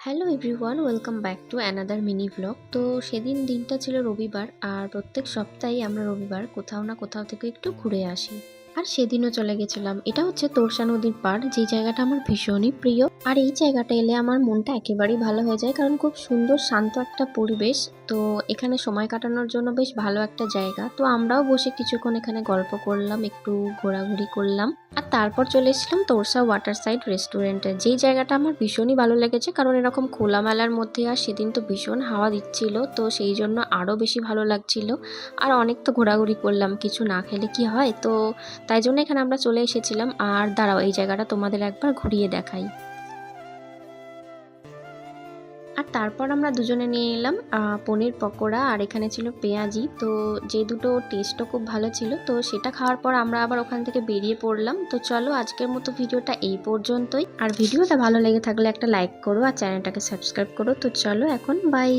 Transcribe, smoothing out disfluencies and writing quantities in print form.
Hello everyone, welcome back to another mini blog. তো সেদিন দিনটা ছিল রবিবার, আর প্রত্যেক সপ্তাহেই আমরা রবিবার কোথাও না কোথাও থেকে একটু ঘুরে আসি। আর সেদিনও চলে গেছিলাম। এটা হচ্ছে তোরসা নদীর পাড়, যে জায়গাটা আমার ভীষণই প্রিয়। আর এই জায়গাটা এলে আমার মনটা একেবারেই ভালো হয়ে যায়, কারণ খুব সুন্দর শান্ত একটা পরিবেশ। তো এখানে সময় কাটানোর জন্য বেশ ভালো একটা জায়গা। তো আমরাও বসে কিছুক্ষণ এখানে গল্প করলাম, একটু ঘোরাঘুরি করলাম। আর তারপর চলে এসেছিলাম তোরসা ওয়াটার সাইড রেস্টুরেন্টে, যেই জায়গাটা আমার ভীষণই ভালো লেগেছে, কারণ এরকম খোলামেলার মধ্যে। আর সেদিন তো ভীষণ হাওয়া দিচ্ছিল, তো সেই জন্য আরও বেশি ভালো লাগছিল। আর অনেক তো ঘোরাঘুরি করলাম, কিছু না খেলে কি হয়। তো তাই জন্য এখানে আমরা চলে এসেছিলাম। আর দাঁড়াও, এই জায়গাটা তোমাদের একবার ঘুরিয়ে দেখাই। আর তারপর আমরা দুজনে নিয়ে এলাম পনির পকোড়া, আর এখানে ছিল পেঁয়াজি। তো যে দুটো টেস্টও খুব ভালো ছিল, তো সেটা খাওয়ার পর আমরা আবার ওখান থেকে বেরিয়ে পড়লাম। তো চলো, আজকের মতো ভিডিওটা এই পর্যন্তই। আর ভিডিওটা ভালো লেগে থাকলে একটা লাইক করো আর চ্যানেলটাকে সাবস্ক্রাইব করো। তো চলো এখন, বাই।